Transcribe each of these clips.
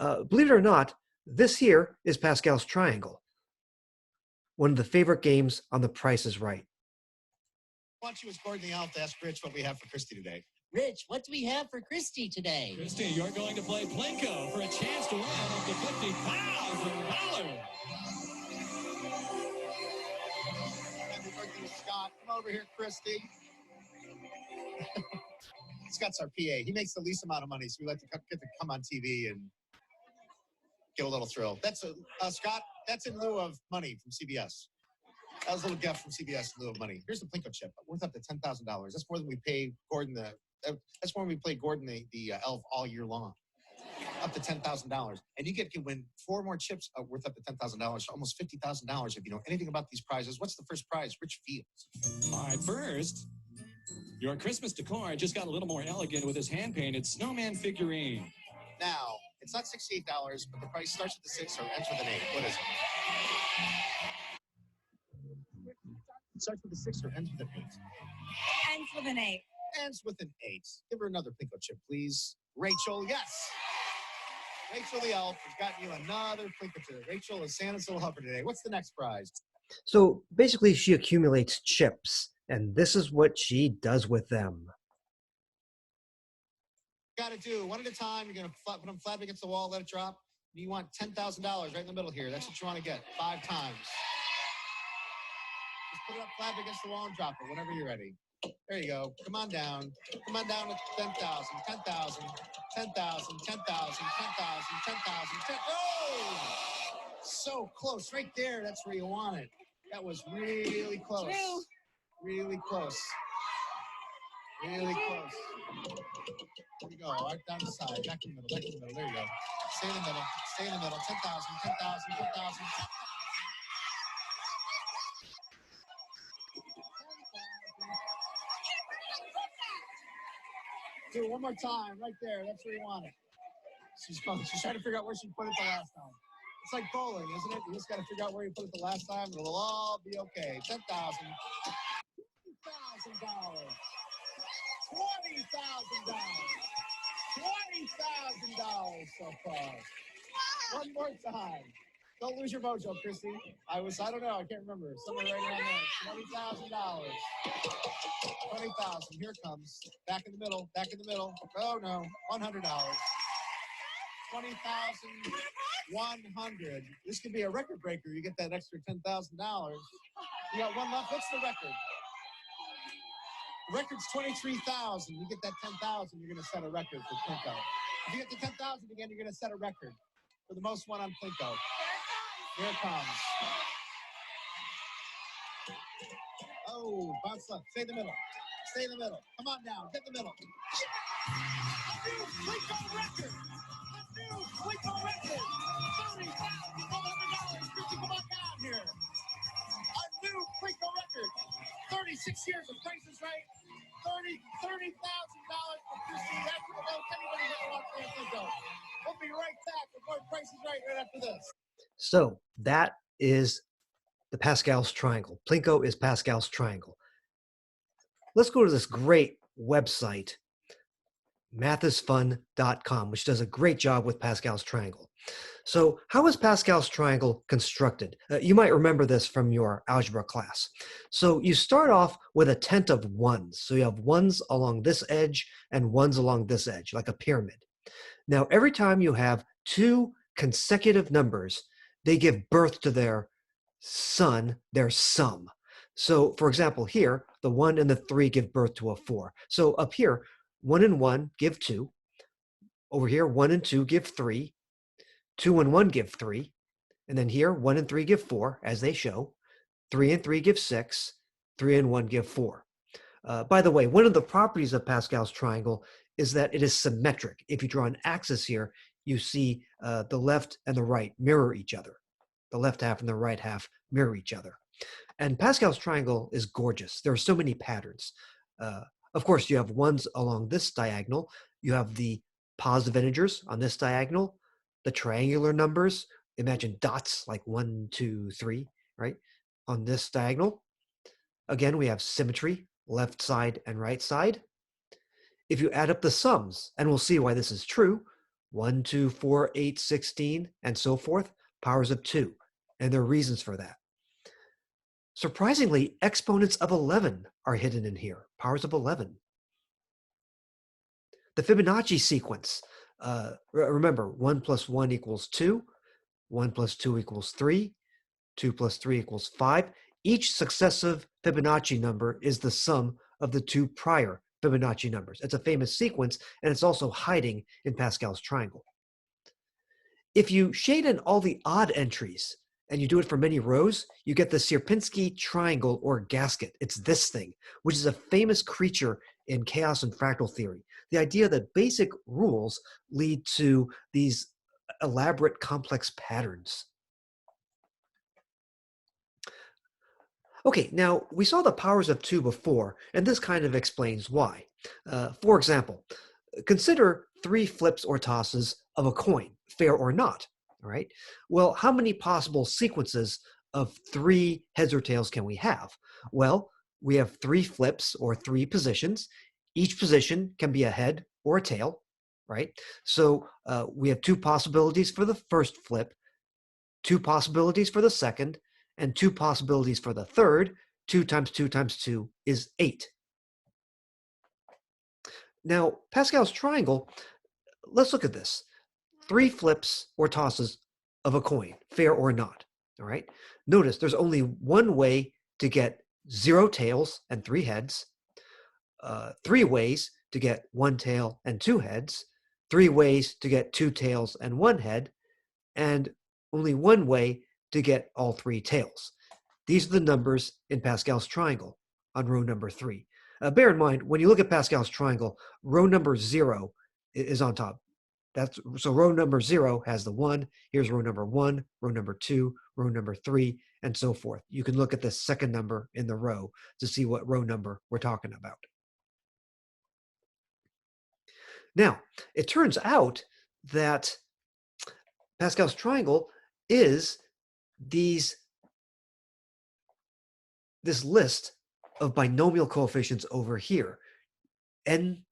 Believe it or not, this here is Pascal's triangle, one of the favorite games on The Price is Right. I want you as Gordon the Elf to ask Rich what we have for Christy today. Rich, what do we have for Christy today? Christy, you're going to play Plinko for a chance to win up to $50,000. Happy birthday, Scott. Come over here, Christy. Scott's our PA. He makes the least amount of money, so we like to get to come on TV and get a little thrill. That's Scott. That's in lieu of money from CBS. That was a little gift from CBS in lieu of money. Here's the Plinko chip, worth up to $10,000. That's more than we pay Gordon that's more than we play Gordon the elf all year long. Up to $10,000, and you get to win 4 more chips worth up to $10,000, so almost $50,000 if you know anything about these prizes. What's the first prize? Rich Fields. All right, first, your Christmas decor just got a little more elegant with his hand-painted snowman figurine. Now, it's not $68, but the price starts with a 6 or ends with an 8. What is it? It starts with a 6 or ends with an 8. Ends with an 8. Ends with an 8. Give her another Plinko chip, please. Rachel, yes. Rachel the elf has gotten you another Plinko chip. Rachel is Santa's little helper today. What's the next prize? So basically, she accumulates chips, and this is what she does with them. Got to do one at a time. You're going to put them flat against the wall, let it drop. You want $10,000 right in the middle here. That's what you want to get 5 times. Just put it up flat against the wall and drop it whenever you're ready. There you go. Come on down. Come on down to 10,000, 10,000, 10,000, 10,000, 10,000, 10,000, 10,000. Oh! So close. Right there. That's where you want it. That was really close. True. Really close. Really close. There you go. Right down the side. Back in the middle. Back in the middle. There you go. Stay in the middle. Stay in the middle. 10,000, 10,000, 10,000. Do it one more time, right there. That's where you want it. She's trying to figure out where she put it the last time. It's like bowling, isn't it? You just got to figure out where you put it the last time, and it'll all be okay. $10,000, $20,000, $20,000 so far. One more time. Don't lose your mojo, Christy. I don't know. I can't remember. Somewhere right around there. $20,000. 20,000. Here it comes. Back in the middle. Back in the middle. Oh no. $100. 20,100. This could be a record breaker. You get that extra $10,000. You got one left. What's the record? The record's 23,000. You get that 10,000. You're going to set a record for Plinko. If you get the 10,000 again, you're going to set a record for the most won on Plinko. Here it comes. Oh, bounce left. Stay in the middle. Stay in the middle. Come on down. Get in the middle. A new Plinko record. A new Plinko record. $30,100. Christy, come on down here. A new Plinko record. 36 years of Price is Right. $30,000 for Christy. That's the most anybody ever wants for Plinko. We'll be right back with more Price is Right after this. So that is the Pascal's triangle. Plinko is Pascal's triangle. Let's go to this great website, mathisfun.com, which does a great job with Pascal's triangle. So how is Pascal's triangle constructed? You might remember this from your algebra class. So you start off with a tent of ones. So you have ones along this edge and ones along this edge, like a pyramid. Now, every time you have 2 consecutive numbers, they give birth to their son, their sum. So, for example, here, the 1 and the 3 give birth to a 4. So up here, 1 and 1 give 2. Over here, 1 and 2 give 3. 2 and 1 give 3. And then here, 1 and 3 give 4, as they show. 3 and 3 give 6. 3 and 1 give 4. By the way, one of the properties of Pascal's triangle is that it is symmetric. If you draw an axis here, you see the left and the right mirror each other. The left half and the right half mirror each other. And Pascal's triangle is gorgeous. There are so many patterns. Of course, you have ones along this diagonal. You have the positive integers on this diagonal, the triangular numbers. Imagine dots like 1, 2, 3, right? On this diagonal. Again, we have symmetry, left side and right side. If you add up the sums, and we'll see why this is true, 1, 2, 4, 8, 16, and so forth, powers of 2. And there are reasons for that. Surprisingly, exponents of 11 are hidden in here, powers of 11. The Fibonacci sequence, remember, 1 plus 1 equals 2, 1 plus 2 equals 3, 2 plus 3 equals 5. Each successive Fibonacci number is the sum of the two prior Fibonacci numbers. It's a famous sequence, and it's also hiding in Pascal's triangle. If you shade in all the odd entries, and you do it for many rows, you get the Sierpinski triangle or gasket. It's this thing, which is a famous creature in chaos and fractal theory. The idea that basic rules lead to these elaborate, complex patterns. Okay, now we saw the powers of 2 before, and this kind of explains why. For example, consider 3 flips or tosses of a coin, fair or not. All right. Well, how many possible sequences of 3 heads or tails can we have? Well, we have 3 flips or 3 positions. Each position can be a head or a tail, right? So we have 2 possibilities for the first flip, 2 possibilities for the second, and 2 possibilities for the third. 2 times 2 times 2 is 8. Now, Pascal's triangle, let's look at this. 3 flips or tosses of a coin, fair or not. All right. Notice there's only one way to get 0 tails and 3 heads, 3 ways to get 1 tail and 2 heads, 3 ways to get 2 tails and 1 head, and only 1 way to get all 3 tails. These are the numbers in Pascal's triangle on row number 3. Bear in mind, when you look at Pascal's triangle, row number 0 is on top. So row number 0 has the 1. Here's row number 1, row number 2, row number 3, and so forth. You can look at the second number in the row to see what row number we're talking about. Now, it turns out that Pascal's triangle is this list of binomial coefficients over here. N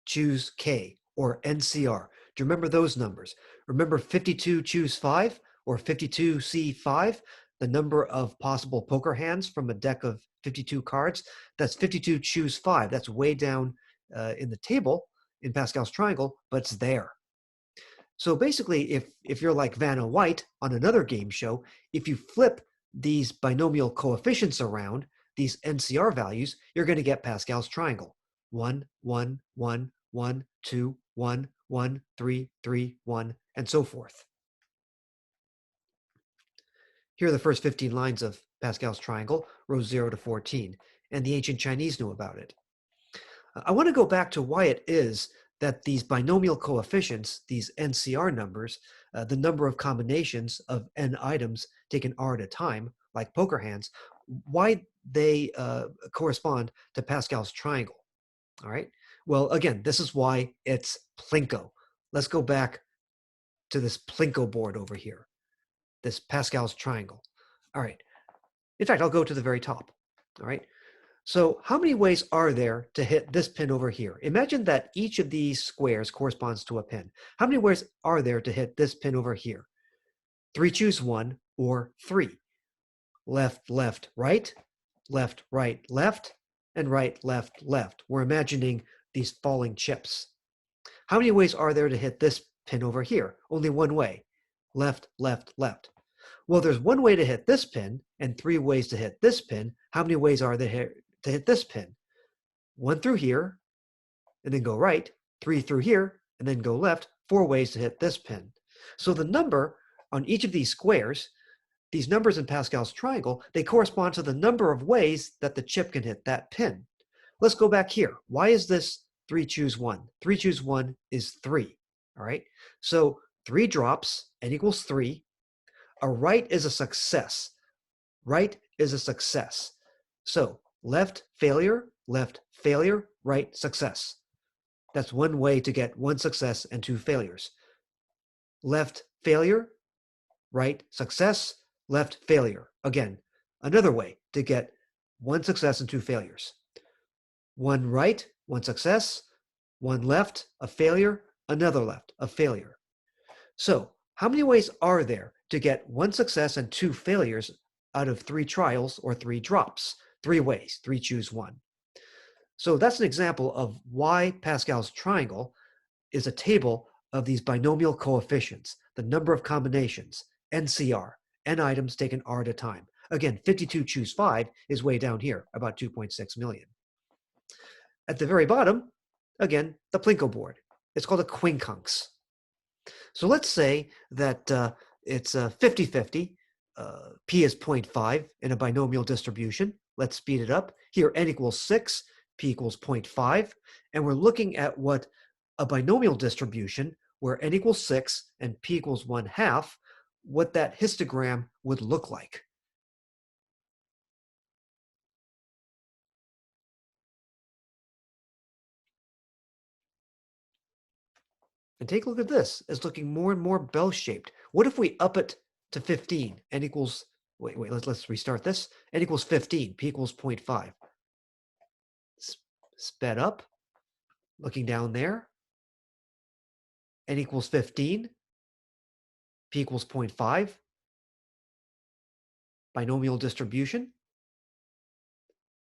choose K, or NCR. Do you remember those numbers? Remember 52 choose 5 or 52 C5, the number of possible poker hands from a deck of 52 cards? That's 52 choose 5. That's way down in the table in Pascal's triangle, but it's there. So basically, if you're like Vanna White on another game show, if you flip these binomial coefficients around, these NCR values, you're going to get Pascal's triangle. 1, 1, 1, 1, 2, 1, 1, 3, 3, 1, and so forth. Here are the first 15 lines of Pascal's triangle, rows 0 to 14, and the ancient Chinese knew about it. I want to go back to why it is that these binomial coefficients, these NCR numbers, the number of combinations of n items taken r at a time, like poker hands, why they correspond to Pascal's triangle. All right. Well, again, this is why it's Plinko. Let's go back to this Plinko board over here, this Pascal's triangle. All right. In fact, I'll go to the very top. All right. So how many ways are there to hit this pin over here? Imagine that each of these squares corresponds to a pin. How many ways are there to hit this pin over here? 3 choose 1 or 3. Left, left, right, left, right, left, and right, left, left. We're imagining these falling chips. How many ways are there to hit this pin over here? Only one way. Left, left, left. Well, there's one way to hit this pin and 3 ways to hit this pin. How many ways are there to hit this pin? 1 through here, and then go right, 3 through here, and then go left, 4 ways to hit this pin. So the number on each of these squares, these numbers in Pascal's triangle, they correspond to the number of ways that the chip can hit that pin. Let's go back here. Why is this 3 choose 1? 3 choose 1 is 3, all right? So 3 drops, n equals 3. A right is a success. Right is a success. So left, failure, right, success. That's one way to get 1 success and 2 failures. Left, failure, right, success, left, failure. Again, another way to get 1 success and 2 failures. 1 right, 1 success, 1 left, a failure, another left, a failure. So how many ways are there to get 1 success and 2 failures out of 3 trials or 3 drops? 3 ways, 3 choose 1. So that's an example of why Pascal's triangle is a table of these binomial coefficients, the number of combinations, NCR, n items taken R at a time. Again, 52 choose 5 is way down here, about 2.6 million. At the very bottom, again, the Plinko board. It's called a quincunx. So let's say that it's 50-50. P is 0.5 in a binomial distribution. Let's speed it up. Here, n equals 6, p equals 0.5. And we're looking at what a binomial distribution where n equals 6 and p equals 1/2, what that histogram would look like. And take a look at this. It's looking more and more bell-shaped. What if we up it to 15? N equals, wait, let's restart this. N equals 15, p equals 0.5. Sped up, looking down there. N equals 15, p equals 0.5. Binomial distribution.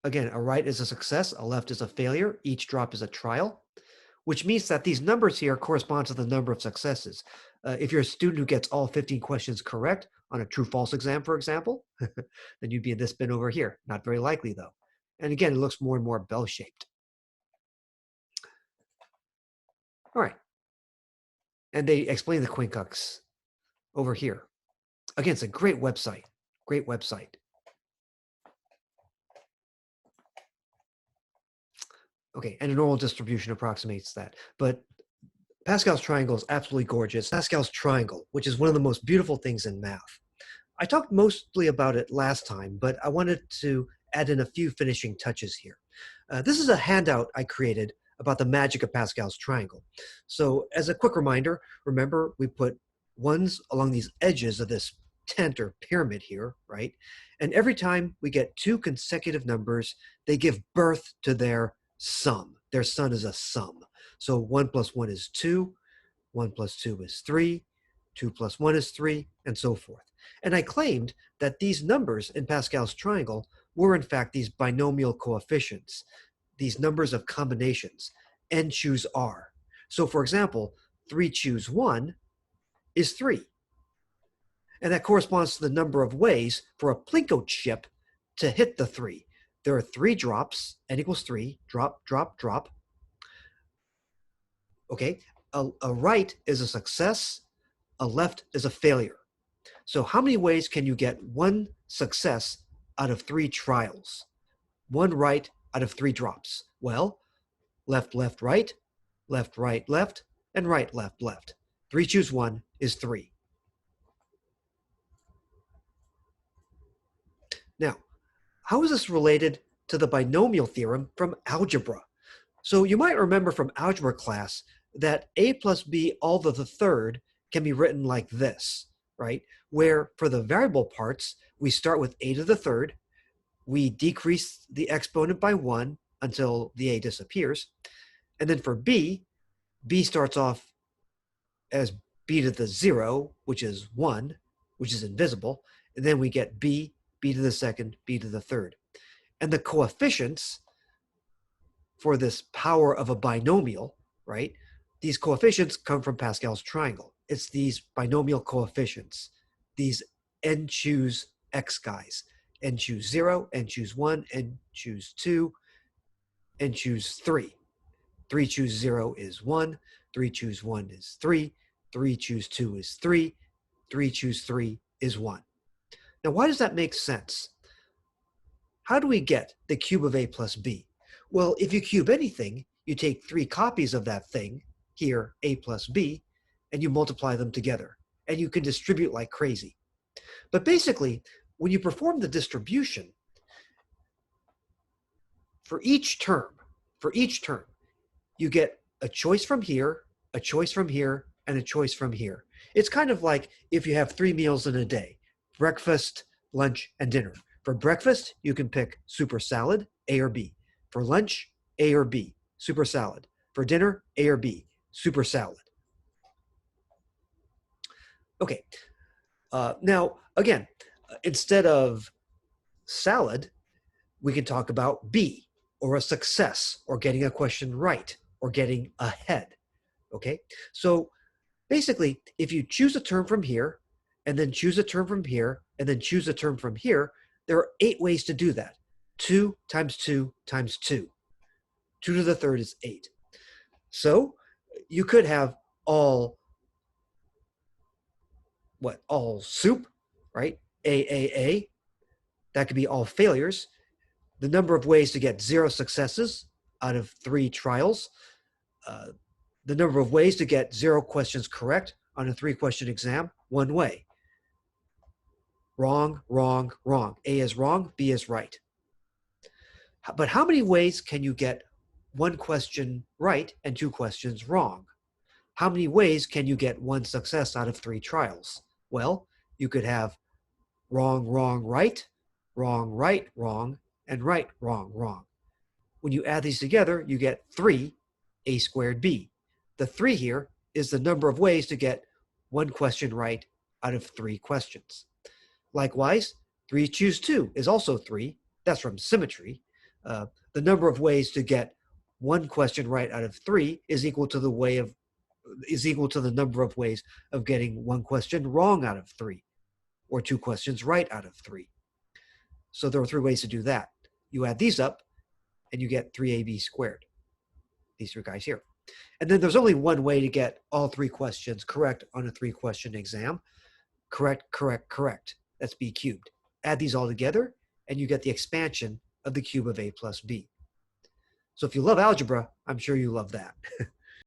Again, a right is a success, a left is a failure. Each drop is a trial, which means that these numbers here correspond to the number of successes. If you're a student who gets all 15 questions correct on a true-false exam, for example, then you'd be in this bin over here. Not very likely, though. And again, it looks more and more bell-shaped. All right. And they explain the quincunx over here. Again, it's a great website. Great website. Okay, and a normal distribution approximates that. But Pascal's triangle is absolutely gorgeous. Pascal's triangle, which is one of the most beautiful things in math. I talked mostly about it last time, but I wanted to add in a few finishing touches here. This is a handout I created about the magic of Pascal's triangle. So as a quick reminder, remember we put ones along these edges of this tent or pyramid here, right? And every time we get 2 consecutive numbers, they give birth to their sum. Their sum is a sum. So 1 plus 1 is 2, 1 plus 2 is 3, 2 plus 1 is 3, and so forth. And I claimed that these numbers in Pascal's triangle were in fact these binomial coefficients, these numbers of combinations, n choose r. So for example, 3 choose 1 is 3. And that corresponds to the number of ways for a Plinko chip to hit the 3. There are 3 drops, n equals 3, drop, drop, drop. Okay, a right is a success, a left is a failure. So how many ways can you get 1 success out of 3 trials? 1 right out of 3 drops? Well, left, left, right, left, and right, left, left. 3 choose 1 is 3. Now, how is this related to the binomial theorem from algebra? So you might remember from algebra class that a plus b all to the third can be written like this, right? Where for the variable parts, we start with a to the third, we decrease the exponent by 1 until the a disappears, and then for b starts off as b to the 0, which is 1, which is invisible, and then we get b to the second, b to the third. And the coefficients for this power of a binomial, right? These coefficients come from Pascal's triangle. It's these binomial coefficients, these n choose x guys. N choose 0, n choose 1, n choose 2, n choose 3. 3 choose 0 is 1, 3 choose 1 is 3, 3 choose 2 is 3, 3 choose 3 is 1. Now, why does that make sense? How do we get the cube of a plus b? Well, if you cube anything, you take 3 copies of that thing, here, a plus b, and you multiply them together. And you can distribute like crazy. But basically, when you perform the distribution, for each term, you get a choice from here, a choice from here, and a choice from here. It's kind of like if you have 3 meals in a day, breakfast, lunch, and dinner. For breakfast, you can pick super salad, A or B. For lunch, A or B, super salad. For dinner, A or B, super salad. Okay. Now, again, instead of salad, we can talk about B, or a success, or getting a question right, or getting ahead. Okay. So basically, if you choose a term from here, and then choose a term from here, and then choose a term from here, there are 8 ways to do that. 2 times 2 times 2. 2 to the third is 8. So you could have all soup, right? A. That could be all failures. The number of ways to get 0 successes out of 3 trials. The number of ways to get 0 questions correct on a 3-question exam, 1 way. Wrong, wrong, wrong. A is wrong, B is right. But how many ways can you get 1 question right and 2 questions wrong? How many ways can you get 1 success out of 3 trials? Well, you could have wrong, wrong, right, wrong, and right, wrong, wrong. When you add these together, you get 3 A squared B. The 3 here is the number of ways to get 1 question right out of 3 questions. Likewise, 3 choose 2 is also 3. That's from symmetry. The number of ways to get 1 question right out of 3 is equal to the number of ways of getting 1 question wrong out of 3, or 2 questions right out of 3. So there are 3 ways to do that. You add these up, and you get 3ab squared. These 3 guys here. And then there's only 1 way to get all 3 questions correct on a 3-question exam. Correct, correct, correct. That's b cubed. Add these all together, and you get the expansion of the cube of a plus b. So if you love algebra, I'm sure you love that.